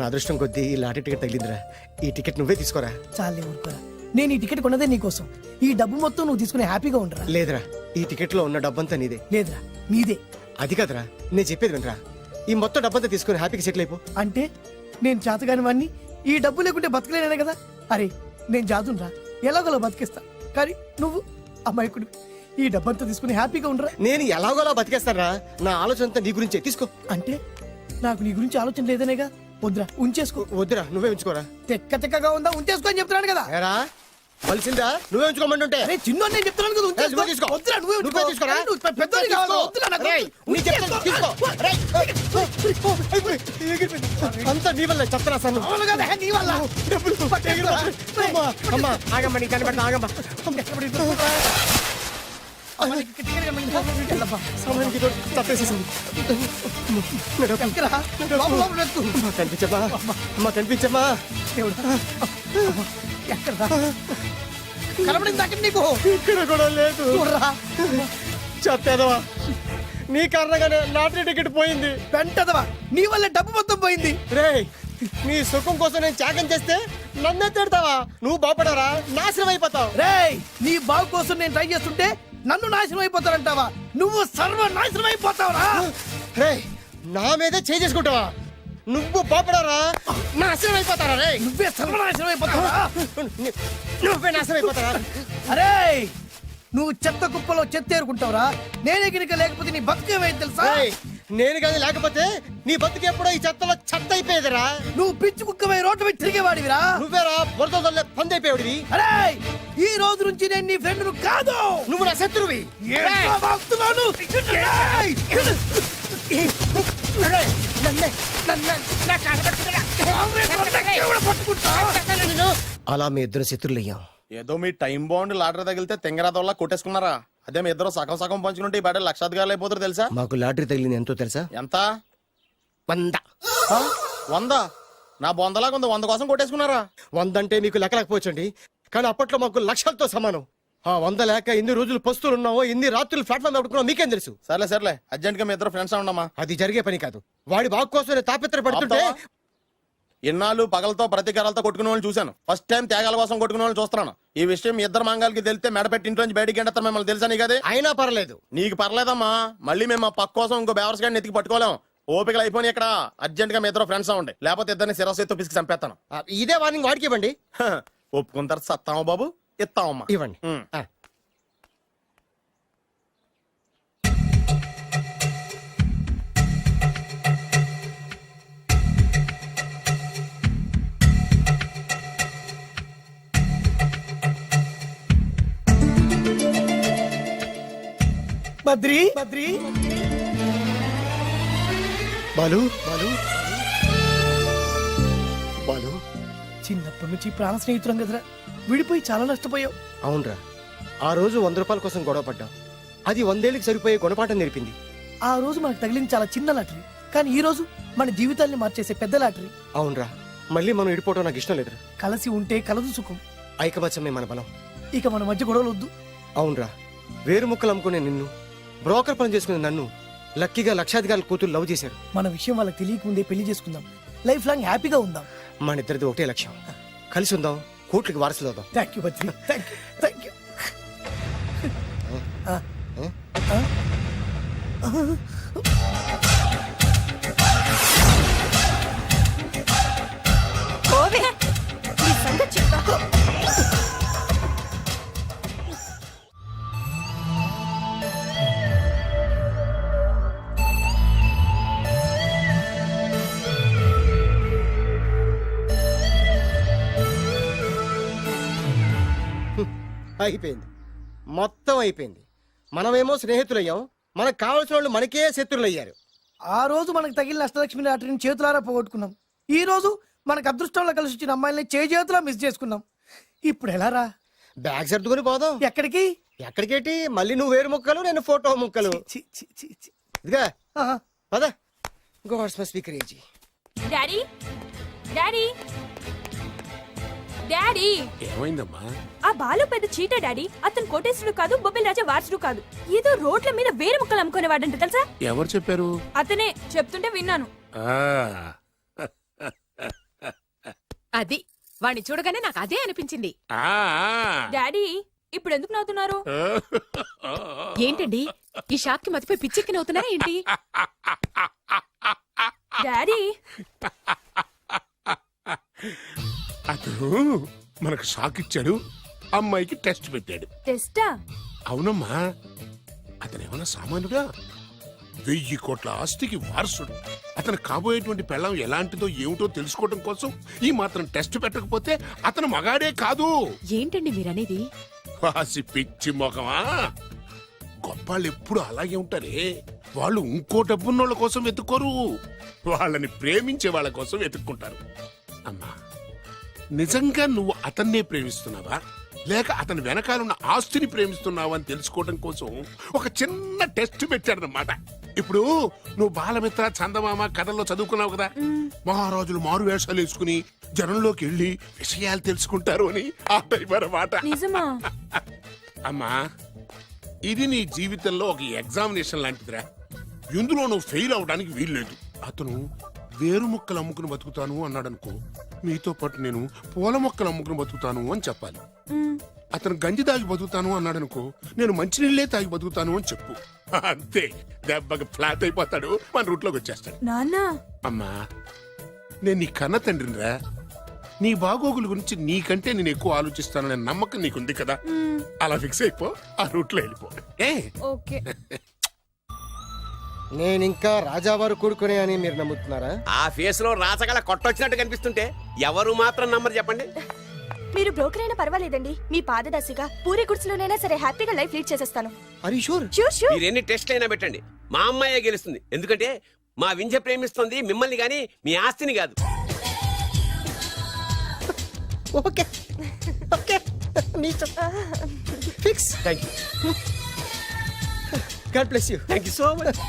అదృష్టం కొద్దీ ఈ లాటరీ టికెట్ తగిలిందిరా. ఈ టికెట్ నువ్వే తీసుకోరా. చాలే ఊరుకోరా, నేను ఈ టికెట్ కొన్నదే నీకోసం. ఈ డబ్బు మొత్తం నువ్వు తీసుకుని హ్యాపీగా ఉండరా. లేదురా, ఈ టికెట్ లో ఉన్న డబ్బంతా నీదే. లేదురా, నీదే. అది కదరా, నేను చెప్పేది వినరా. ఈ మొత్తం డబ్బంతా తీసుకుని హ్యాపీగా సెటిల్ అయిపో. అంటే నేను చేతగాని వాడిని, ఈ డబ్బు లేకుంటే బతకలేనే కదా. అరే నేను జాతునరా, ఎలాగోలా బతికేస్తా. కానీ నువ్వు అమాయకుడు, ఈ డబ్బంతా తీసుకుని హ్యాపీగా ఉండరా. నేను ఎలాగోలా బతికేస్తారా, నా ఆలోచన అంతా నీ గురించే. తీసుకో. అంటే నాకు నీ గురించి ఆలోచన లేదనేగా. వద్దురా, ఉంచేసుకో. వద్దురా, నువ్వే ఉంచుకోరా. తెక్కగా ఉందా, ఉంచేసుకో అని చెప్తున్నాను కదా. ఏరా కలిసిందా, నువ్వే ఉంచుకోమంటుంటే. అరే చిన్న నేను చెప్తున్నాను కదా, ఉంచేసుకో. తీసుకో. వద్దురా, నువ్వే నువ్వే తీసుకోరా. నువ్వు పెద్దోడివి కావాలి. వద్దురా, నాకు రేయ్, నీ చెప్తాను, తీసుకో. రేయ్, అయిపోయి, ఎగిరిపోయింది. అంతా నీ వల్ల చెప్తారా సార్. అవును కదా, నీ వల్ల. డబ్బులు అమ్మా, అమ్మా, ఆగమ్మా, నీ కనబడతా, ఆగమ్మా. సమయానికి తప్పేసేసింది. కనిపించమ్మా, అమ్మా కనిపించమ్మా. కనబడింది అక్కడ నీకు. ఇక్కడ కూడా లేదు. చెప్పేదవా, నీ కారణంగానే లాటరీ టికెట్ పోయింది. వెంటదవా, నీ వల్ల డబ్బు మొత్తం పోయింది. రేయ్, నీ సుఖం కోసం నేను త్యాగం చేస్తే నన్నే తిడతావా? నువ్వు బాగుపడరా, నాశనం అయిపోతావు. రేయ్, నీ బాగు కోసం నేను ట్రై చేస్తుంటే నన్ను నాశనం అయిపోతానంటావా? నువ్వు సర్వ నాశనం అయిపోతావురా. రేయ్, నా మీదే చేసుకుంటావా? నువ్వు బాగుపడరా, నాశనం అయిపోతారా? రే, నువ్వే సర్వనాశనం అయిపోతావా? నువ్వే నాశనం అయిపోతారా? అరే, నువ్వు చెత్త కుప్పలో చెత్త ఏరుకుంటావురా. నేనే గినక లేకపోతే నీ బతుకేమైంది తెలుసా? రేయ్, నేను కానీ లేకపోతే నీ బతుకు ఎప్పుడో ఈ చెత్తలో చెత్త అయిపోయేదిరా. నువ్వు పిచ్చి కుక్కమై రోడ్డు మీద తిరిగేవాడివిరా. నువ్వేరా బురదలే పంది అయిపోయాడివి. అరే, ఈ రోజు నుంచి నేను నీ ఫ్రెండ్ కాదు, నువ్వు నా శత్రువి. అలా మీ ఇద్దరు శత్రులు అయ్యాం. ఏదో మీ టైం బాండ్ లాటరీ తగిలితే తెంగరాదోళ్ళ కొట్టేసుకున్నారా? అదే మీ ఇద్దరు సగం సగం పంచుకుంటే ఈ బయట లక్షాధికారులు అయిపోతారు తెలుసా? మాకు లాటరీ తగిలింది ఎంతో తెలుసా? ఎంత? 100. 100? నా బొందలాగా ఉంది, 100 కోసం కొట్టేసుకున్నారా? 100 అంటే మీకు లెక్కలేకపోవచ్చండి, కానీ అప్పట్లో మాకు లక్షలతో సమానం. ఆ 100 లేక ఎన్ని రోజులు పస్తులు ఉన్నావో, ఎన్ని రాత్రులు ప్లాట్ఫామ్ ఆడుకున్నావు మీకేం తెలుసు? సర్లే అర్జెంట్ గా మీ ఇద్దరు ఫ్రెండ్స్ ఉండమ్మా. అది జరిగే పని కాదు. వాడి బాగు కోసం తాపిత్ర పడుతుంటే ఇన్నాళ్ళు పగలతో ప్రతీకారాలతో కొట్టుకునే వాళ్ళు చూశాను. ఫస్ట్ టైం త్యాగాల కోసం కొట్టుకునే వాళ్ళు చూస్తున్నాను. ఈ విషయం మీ ఇద్దరు మంగాలకి తెలిస్తే మెడపెట్టి ఇంట్లో నుంచి బయటికి ఎండతారు. మిమ్మల్ని తెలుసా నీకు? అదే అయినా పర్లేదు. నీకు పర్లేదమ్మా, మళ్ళీ మేము మా పక్క కోసం ఇంకో బేవర్స్ గాడిని ఎత్తికి పట్టుకోలేం. ఓపికలు అయిపోయి ఇక్కడ అర్జెంట్ గా మీ ఇద్దరు ఫ్రెండ్స్ అవ్వండి, లేకపోతే ఇద్దరిని శిరస్సు పిసికి చంపేస్తాను. ఇదే వార్నింగ్ వాడికి ఇవ్వండి. ఒప్పుకుంటారు సత్తామా బాబు? ఇస్తామమ్మా, ఇవ్వండి. బద్రి బాలు బాలు బాలు, చిన్నప్పటి నుంచి ప్రాణ స్నేహితులం కదరా, విడిపోయి చాలా నష్టపోయావు. అవునరా, ఆ రోజు 100 రూపాయల కోసం గొడవ పడ్డాం. అది 100 ఏళ్ళకి సరిపోయే గుణపాఠం నేర్పింది. ఆ రోజు మనకు తగిలింది చాలా చిన్న లాటరీ, కానీ ఈ రోజు మన జీవితాన్ని మార్చేసే పెద్ద లాటరీ. అవునరా, మళ్ళీ మనం విడిపోవడం నాకు ఇష్టం లేదురా. కలిసి ఉంటే కలదు సుఖం, ఐకమత్యమే మన బలం. ఇక మన మధ్య గొడవలు వద్దు. అవునరా, వేరు ముక్కలు అమ్ముకునే నిన్ను, బ్రోకర్ పని చేసుకునే నన్ను లక్కీగా లక్షాధికారుల కూతురు లవ్ చేశారు. మన విషయం వాళ్ళకి తెలియకముందే పెళ్లి చేసుకుందాం, లైఫ్ లాంగ్ హ్యాపీగా ఉందాం. మన ఇద్దరిది ఒకటే లక్ష్యం, కలిసి ఉందాం, కోట్లకి వారసులు అవుదాం. Thank you Badri, thank you. అయిపోయింది, మొత్తం అయిపోయింది. మనమేమో స్నేహితులయ్యాం, మనకు కావాల్సిన వాళ్ళు మనకే శత్రులయ్యారు. ఆ రోజు మనకు తగిలిన అష్టలక్ష్మి లాటరీని చేతులారా పోగొట్టుకున్నాం. ఈ రోజు మనకు అదృష్టంలో కలిసి వచ్చిన అమ్మాయిల్ని చేతులా మిస్ చేసుకున్నాం. ఇప్పుడు ఎలా రా? బ్యాగ్ సర్దుకొని పోదాం. ఎక్కడికి? ఎక్కడికేటి, మళ్ళీ నువ్వు వేరు ముక్కలు, నేను ఫోటో ముక్కలు. ఇదిగా పద. God's must be crazy. Daddy daddy daddy, ఏమైందమ్మా? ఆ బాలు పెద్ద చీట డాడీ. అతను కోటేశ్వరుడు కాదు, బొబ్బిల్ రాజా వారసుడు కాదు. ఏదో రోడ్ల మీద వేరే ముక్కలు అమ్ముకునేవాడంట తెలుసా? ఎవరు చెప్పారు? అతనే చెప్తుంటే విన్నాను. ఆ వాణ్ణి చూడగానే నాకు అదే అనిపించింది. డాడీ ఇప్పుడు ఎందుకు నవ్వుతున్నారు? ఏంటండి ఈ షాక్ కి మతిపోయి పిచ్చెక్కి నవ్వుతున్నారా ఏంటి? డాడీ అతను మనకు షాక్ ఇచ్చాడు, అమ్మాయికి టెస్ట్ పెట్టాడు. టెస్టా? అవునమ్మా, అతను ఏమన్నా సామాన్యుడా? 1000 కోట్ల ఆస్తికి వారసుడు. అతను కాబోయేటువంటి పెళ్ళం ఎలాంటిదో ఏమిటో తెలుసుకోవడం కోసం ఈ మాత్రం టెస్ట్ పెట్టకపోతే అతను మగాడే కాదు. ఏంటండి మీరనేది? వాసి పిచ్చి మొఖమా, గొప్పాళ్ళు ఎప్పుడు అలాగే ఉంటారే. వాళ్ళు ఇంకో డబ్బున్నోళ్ళ కోసం వెతుక్కోరు, వాళ్ళని ప్రేమించే వాళ్ళ కోసం వెతుక్కుంటారు. అమ్మా, నిజంగా నువ్వు అతన్నే ప్రేమిస్తున్నావా లేక అతని వెనకాలన్న ఆస్తిని ప్రేమిస్తున్నావా అని తెలుసుకోవడం కోసం ఒక చిన్న టెస్ట్ పెట్టాడనమాట. ఇప్పుడు నువ్వు బాలమిత్ర, చందమామ కథల్లో చదువుకున్నావు కదా, మహారాజులు మారు వేషాలు వేసుకుని జనంలోకి వెళ్ళి విషయాలు తెలుసుకుంటారు అని ఆ టైప్ అన్నమాట. నిజమా? అమ్మా, ఇది నీ జీవితంలో ఒక ఎగ్జామినేషన్ లాంటిదిరా. ఇందులో నువ్వు ఫెయిల్ అవడానికి వీల్లేదు. అతను వేరు మొక్కలు అమ్ముకుని బతుకుతాను అన్నాడనుకో, మీతో పాటు నేను పూల మొక్కలు అమ్ముకుని బతుకుతాను అని చెప్పాలి. అతను గంజి తాగి బతుకుతాను అన్నాడనుకో, నేను మంచినీళ్ళే తాగి బతుకుతాను అని చెప్పు. అంతే, దెబ్బకి ఫ్లాట్ అయిపోతాడు, మన రూట్లోకి వచ్చేస్తాడు. నాన్న అమ్మా, నేను నీ కన్న తండ్రినిరా. నీ బాగోగుల గురించి నీకంటే నేను ఎక్కువ ఆలోచిస్తాననే నమ్మకం నీకుంది కదా, అలా ఫిక్స్ అయిపో, ఆ రూట్లో వెళ్ళిపో. ఓకే. నేనింకా రాజావారు కూడుకునే అని మీరు నమ్ముతున్నారా? ఆ ఫేస్ లో రాచగల కొట్టొచ్చినట్టు కనిపిస్తుంటే ఎవరు మాత్రం నమ్మరు చెప్పండి. మీరు బ్రోకర్ అయినా పర్వాలేదండి, మీ పాదదాసిగా పూరి గుడిసెలోనైనా సరే హ్యాపీగా లైఫ్ లీడ్ చేసేస్తాను. అరీ షూర్? Sure sure. మీరు ఎన్ని టెస్ట్లు అయినా పెట్టండి, మా అమ్మాయే గెలుస్తుంది. ఎందుకంటే మా వింజ ప్రేమిస్తుంది మిమ్మల్ని గాని మీ ఆస్తిని కాదు. Okay okay, fix. Thank you, God bless you. Thank you so much.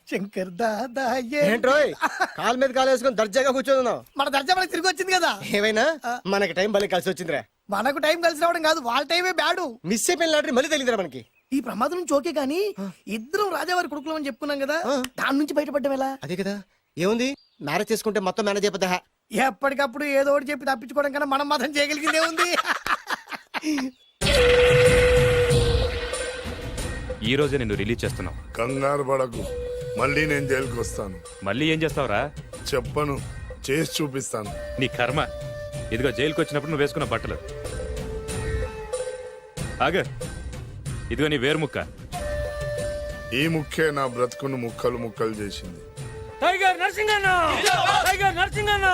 Shankar Dada ఏంట్రోయ్ కాలు మీద కాలు వేసుకొని దర్జాగా కూర్చోదున్నావు? మన దర్జా మనకి తిరిగి వచ్చింది కదా. ఏమైనా మనకి టైం భలే కలిసి వచ్చిందిరా. మనకు టైం కలిసి రావడం కాదు, వాళ్ళ టైమే బ్యాడు. మిస్ అయిపోయిన లాటరీ మళ్ళీ తెలియదురా మనకి. ఈ ప్రమాదం నుంచి ఓకే గానీ ఇద్దరం రాజావారి కొడుకులు అని చెప్పుకున్నాం కదా, దాని నుంచి బయటపడ్డం ఎలా? అదే కదా, ఏముంది మ్యారేజ్ చేసుకుంటే మొత్తం మేనేజ్ అయిపోతా. ఎప్పటికప్పుడు ఏదో ఒకటి చెప్పి తప్పించుకోవడం కన్నా మనం మాత్రం చేయగలిగిందే ఉంది. ఈ రోజే నిన్ను రిలీజ్ చేస్తున్నావు. కంగారు పడకు, మళ్ళీ నేను జైలుకి వస్తాను. మళ్ళీ ఏం చేస్తావురా? చెప్పను, చేసి చూపిస్తాను. నీ కర్మ. ఇదిగో జైలుకి వచ్చినప్పుడు నువ్వు వేసుకున్న బట్టలు. ఆగ, ఇదిగో నీ వేరు ముక్క. ఈ ముక్కే నా బ్రతుకును ముక్కలు ముక్కలు చేసింది. Tiger Narasinganna, tiger Narasinganna,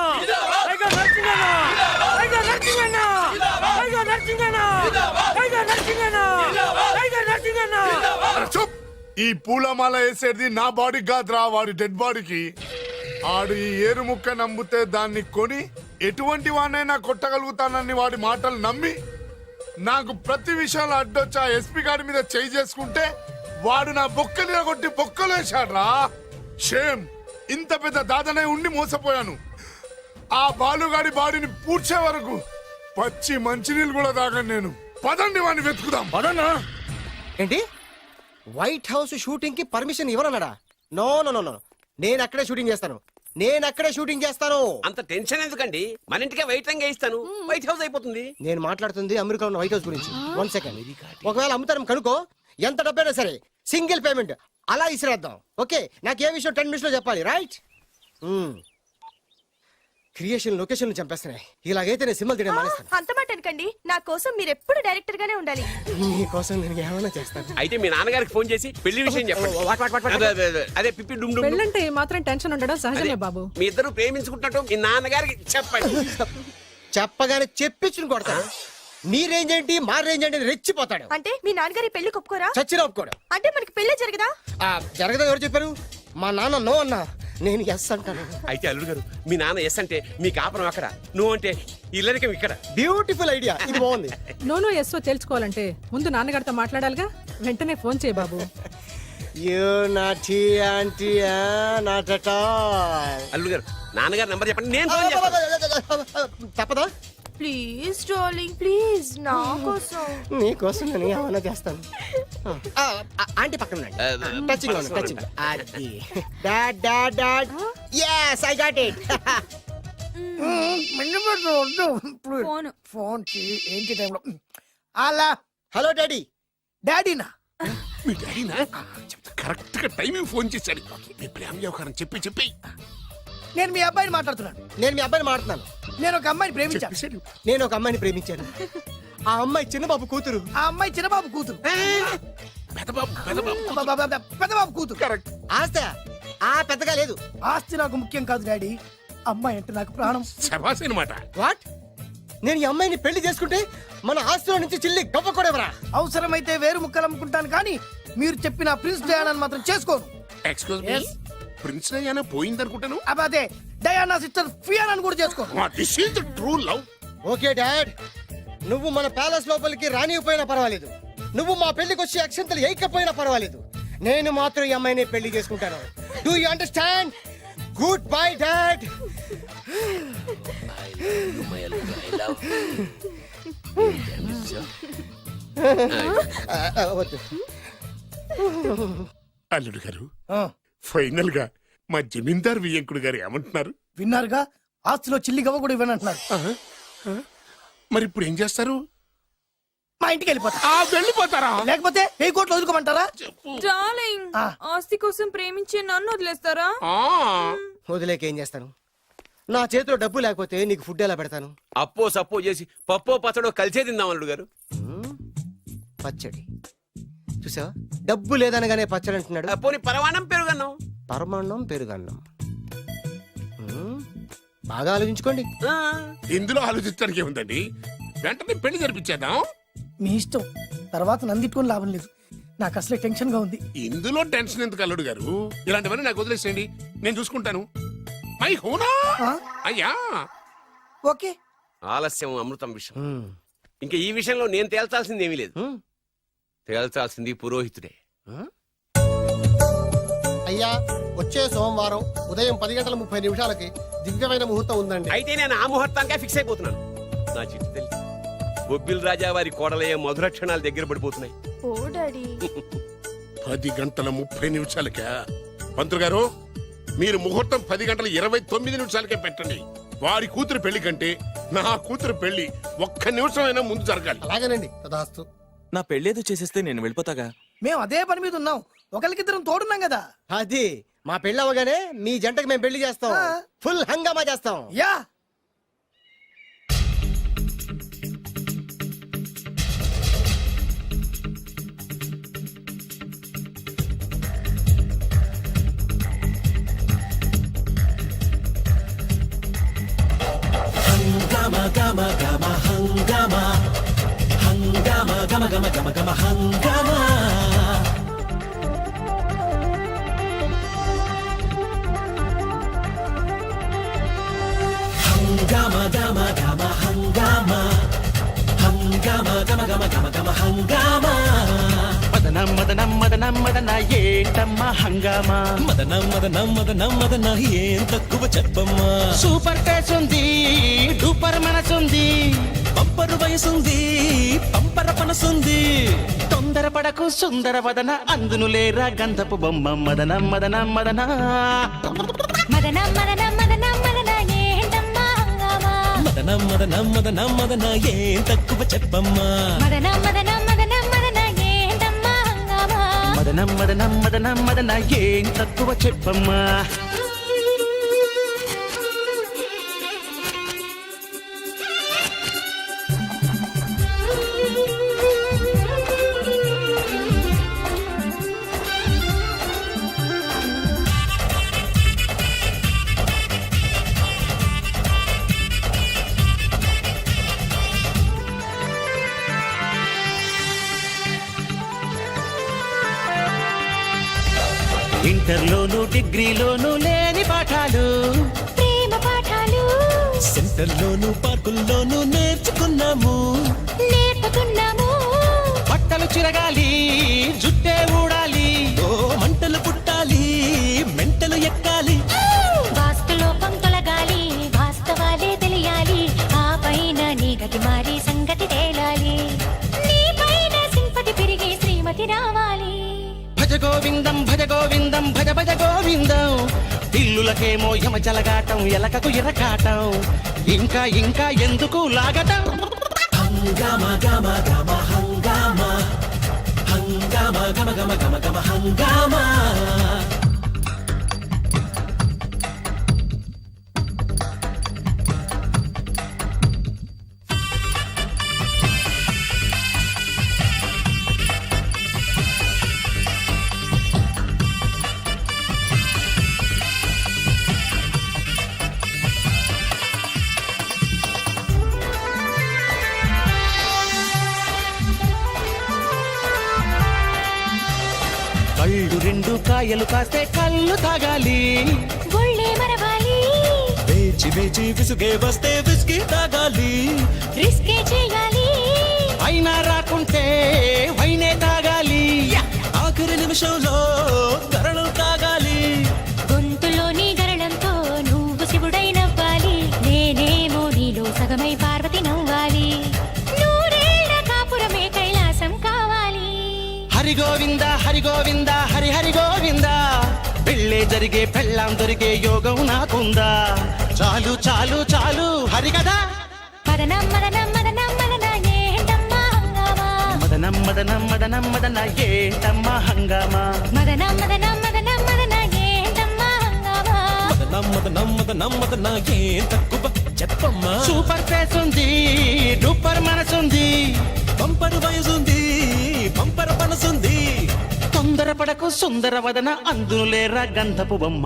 tiger Narasinganna, tiger Narasinganna, tiger Narasinganna, tiger Narasinganna, tiger Narasinganna. చూప్! ఈ పూలమాల వేసేది నా బాడీకి కాదురా, వాడి డెడ్ బాడీకి. ఆడు ఈ ఏరు ముక్క నమ్మితే దాన్ని కొని ఎటువంటి వాడినైనా కొట్టగలుగుతానని వాడి మాటలు నమ్మి నాకు ప్రతి విషయంలో అడ్డొచ్చా ఎస్పీ గారి మీద చేయి చేసుకుంటే వాడు నా బొక్కలు కొట్టి బొక్కలు వేశాడ్రా. షేమ్! ఇంత పెద్ద దాదనే ఉండి మోసపోయాను. ఆ బాలుగాడి బాడీని పూడ్చే వరకు పచ్చి మంచినీళ్ళు కూడా తాగను నేను. పదండి వాడిని వెతుకుదాం. పదన్నా. ఏంటి వైట్ హౌస్ షూటింగ్ కి పర్మిషన్ ఇవ్వనన్నాడా? నో నో నో నో, నేను అక్కడే షూటింగ్ చేస్తాను, నేను అక్కడే షూటింగ్ చేస్తాను. అంత టెన్షన్ ఎందుకండి, మన ఇంటికే వైట్ రంగే ఇస్తాను, వైట్ హౌస్ అయిపోతుంది. నేను మాట్లాడుతుంది అమెరికాలో ఉన్న వైట్ హౌస్ గురించి. 1 సెకండ్. ఒకవేళ అమ్ముతారం కనుకో, ఎంత డబ్బైనా సరే సింగిల్ పేమెంట్ అలా ఇసిరేద్దాం. ఓకే, నాకు ఏ విషయం 10 మినిట్స్ లో చెప్పాలి, రైట్? Creation location చంపేస్తున్నాయి. ఇలాగైతే నేను సినిమాలు తీయడం మానేస్తాను. అంత మాట అనకండి, నా కోసం మీరు ఎప్పుడు డైరెక్టర్ గానే ఉండాలి. నీకోసం నేను ఏమైనా చేస్తాను. అయితే మీ నాన్నగారికి ఫోన్ చేసి పెళ్లి విషయం చెప్పండి. అదే పిప్పి డుమ్ డుమ్. పెళ్ళంటే మాత్రం టెన్షన్ ఉండడం సహజమే బాబు. మీ ఇద్దరు ప్రేమించుకుంటున్నట్టు మీ నాన్నగారికి చెప్పండి. చెప్పగానే చెప్పించుని కొడతాడు. మీ రేంజ్ ఏంటి మా రేంజ్ ఏంటి రెచ్చిపోతాడు. అంటే మీ నాన్నగారి పెళ్లి ఒప్పుకోరా? చచ్చిన ఒప్పుకోడు. అంటే మనకి పెళ్లి జరగదా? జరగదా? ఎవరు చెప్పారు? మా నాన్న నో అన్నా, నేను ఎస్ అంటాను. అయితే అల్లుడు గారు, మీ నాన్న ఎస్ అంటే మీ కాపురం అక్కడ, నువ్వు అంటే ఇల్లరికం ఇక్కడ. బ్యూటిఫుల్ ఐడియా, ఇది బాగుంది. నోనో ఎస్ఓ తెలుసుకోవాలంటే ముందు నాన్నగారితో మాట్లాడాలిగా. వెంటనే ఫోన్ చేయి బాబు. You naughty aunty, not at all. అల్లుడు గారు, నాన్నగారు నంబర్ చెప్పండి, నేను ఫోన్ చేస్తాను. తప్పదా? ప్లీజ్ డార్లింగ్, ప్లీజ్ నా కోసం. నీకోసం నేను ఏమైనా చేస్తాను. ఆంటీ పక్కన touching touching. Dad dad dad, yes I got it. Phone. Phone ఏంటి టైంలో అలా హలో డాడీ. డాడీనా మీ డాడీనా కరెక్ట్ గా టైమింగ్ ఫోన్ చేశాడు. మీ ప్రేమ వ్యవహారం చెప్పి నేను మీ అబ్బాయిని మాట్లాడుతున్నాను. నేను మీ అబ్బాయిని మాట్లాడుతున్నాను. నేను ఒక అమ్మాయిని ప్రేమించాను. చెప్పేశాడు. నేను ఒక అమ్మాయిని ప్రేమించాను. ఆ అమ్మాయి చిన్నబాబు కూతురు. ఆ అమ్మాయి చిన్నబాబు కూతురు. పెదబాబు పెద్దబాబు కూతురు. కరెక్ట్. ఆస్తా ఆ పెద్దగా లేదు. ఆస్తి నాకు ముఖ్యం కాదు డాడీ, అమ్మాయి అంటే నాకు ప్రాణం. శబాస్ అనమాట. వాట్? నేను ఈ అమ్మాయిని పెళ్లి చేసుకుంటే మన ఆస్తిలో నుంచి చిల్లి గవ్వ కూడా ఎవరా? అవసరమైతే వేరు ముక్కలు అమ్ముకుంటాను కానీ మీరు చెప్పిన ప్రిన్స్ డయానాని మాత్రం చేసుకోను. Excuse me, Yes. Prince Diana పోయిందనుకుంటాను. అదే డయానా సిస్టర్ ఫియానాని కూడా చేసుకోను. This is the true love. Okay dad, నువ్వు మన ప్యాలెస్ లోపలికి రానిపోయినా పర్వాలేదు, నువ్వు మా పెళ్లికి వచ్చి అక్షంతలు ఏకపోయినా పర్వాలేదు, నేను మాత్రం ఈ అమ్మాయిని పెళ్లి చేసుకుంటాను. Do you understand? Good bye dad. వద్దు. అల్లుడు గారు, ఆ, ఫైనల్ గా మా జమీందార్ వియ్యంకుడు గారు ఏమంటున్నారు? విన్నారుగా, ఆస్తిలో చిల్లి గవ్వ కూడా ఇవ్వనంటున్నారు. మరి ఇప్పుడు ఏం చేస్తారు? మా ఇంటికి వెళ్ళిపోతా. వెళ్ళిపోతారా? లేకపోతే ఏ కోట్లు వదులుకోమంటారా? డార్లింగ్, ఆ. ఆస్తి కోసం ప్రేమించే నన్ను వదిలేస్తారా? వదిలేక ఏం చేస్తాను? నా చేతిలో డబ్బు లేకపోతే నీకు ఫుడ్ ఎలా పెడతాను? అప్పో సప్పో చేసి పప్పో పచ్చడో కలిసే తిందాం అల్లుడు గారు. పచ్చడి చూసావా? డబ్బు లేదనగానే పచ్చడి అంటున్నాడు. పోనీ పరవాణం పెరుగన్నాం. పరమాన్నం పెరుగన్నం. బాగా ఆలోచించుకోండి. ఇందులో ఆలోచించడానికి ఏముందండి? వెంటనే పెళ్లి జరిపించేద్దాం. మీ ఇష్టం, తర్వాత నందిట్టుకొని లాభం లేదు. నాకు అసలే టెన్షన్ గా ఉంది. ఇందులో టెన్షన్ ఎందుకు అల్లుడు గారు? ఇలాంటివన్నీ నాకు వదిలేసేయండి, నేను చూసుకుంటాను. మై హోనా ఆ? అయ్యా. ఓకే. ఆలస్యం అమృతం విషయం. ఇంకా ఈ విషయంలో నేను తేల్చాల్సింది ఏమీ లేదు. తేల్చాల్సింది పురోహితుడే. అయ్యా, వచ్చే సోమవారం ఉదయం 10:30 దివ్యమైన ముహూర్తం ఉందండి. అయితే నేను ఆ ముహూర్తానికే ఫిక్స్ అయిపోతున్నాను. నా చిట్టి తల్లి బొబ్బిల్ రాజా వారి కోడలయ్యే మధుర క్షణాలు దగ్గర పడిపోతున్నాయి. ఓ డాడీ. 10:30 పంతులు గారు, మీరు ముహూర్తం 10:29 పెట్టండి. వారి కూతురు పెళ్లి కంటే నా కూతురు పెళ్లి 1 నిమిషమైనా ముందు జరగాలి. అలాగేనండి, తదాస్తు. నా పెళ్ళేదో చేసేస్తే నేను వెళ్ళిపోతాగా. మేము అదే పని మీద ఉన్నాం, ఒకరికిద్దరం తోడున్నాం కదా. అది మా పెళ్ళి అవ్వగానే మీ జంటకి మేము పెళ్లి చేస్తాం. ఫుల్ హంగామా చేస్తాం. యా. మదనం మదనం మదనం మదన ఏంటమ్మా హంగామా. మదనం మదనం మదనం మదన ఏం తక్కువ చెప్పమ్మా. సూపర్ టేస్ట్ ఉంది, డూపర్ మనసుంది, పంపరు వయసుంది, పంపర పనసుంది. తొందర పడకు సుందర వదన, అందును లేరా గంధపు బొమ్మ. మదనం మదనం మదన మదన మదన మదన మదన ఏంటమ్మా హంగామా. మదనం మదనం మదనం మదన ఏం తక్కువ చెప్పమ్మా. మదన మదన మదన మదన ఏంటమ్మా హంగామా. మదనం మదనం మదనం మదన ఏం తక్కువ చెప్పమ్మా. ఇంటర్లోను డిగ్రీలోను లేని పాఠాలు, ప్రేమ పాఠాలు సెంటర్లోను పార్కుల్లోనూ నేర్చుకున్నాము. నేర్పుతున్నాము. బట్టలు చిరగాలి, జుట్టే ఊడాలి, ఓ మంటలు పుట్టాలి, మెంటలు ఎక్కాలి. వాస్తులోపం తొలగాలి, వాస్తవాలే తెలియాలి, ఆ పైన నీ గతి మారి సంగతి తేలాలి, నీ పైన సింపతి పెరిగి శ్రీమతి రావాలి. భజ గోవిందం భజ గోవిందం భజ భజ గోవిందం. పిల్లుల పువ్వులకేమో యమజలగాటం ఎలకకు ఇరకాటం ఇంకా ఇంకా ఎందుకు లాగటం హంగామా గమ గమ హంగామా హంగామా గమ గమ గమ గమ హంగామా కళ్ళు రెండు కాయలు కాస్తే కళ్ళు తాగాలి ఒళ్ళే మరవాలి వేచి వేచి విసుగే వస్తే విసిగి తాగాలి రిస్కే చేయాలి అయినా రాకుంటే వైనే తాగాలి ఆఖరి నిమిషంలో గరళం తాగాలి గొంతులోని గరళంతో నువ్వు శివుడై నవ్వాలి నేనేమో నీలో సగమై పార్వతి నవ్వాలి నూరేళ్ల కాపురమే కైలాసం కావాలి హరి గోవింద హరి గోవింద హరి హరి గోవింద పెళ్ళే జరిగే పెళ్ళాం దొరికే యోగం నాకుందా చాలు చాలు చాలు హరి కదా మదనం మదనం మదనం మదన ఏంటమ్మా హంగామా మదనం మదనం మదనం మదన ఏంటమ్మా హంగామా మదనం మదనం మదనం మదన ఏంటమ్మా హంగామా మదనం మదనం మదన ఏం తక్కువ చెప్పమ్మా సూపర్ ఫేస్ ఉంది డూపర్ మనసుంది పంపరు వయసుంది పంపర మనసుంది తొందరపడకు సుందర వదన అందులేరా గంధపు బొమ్మ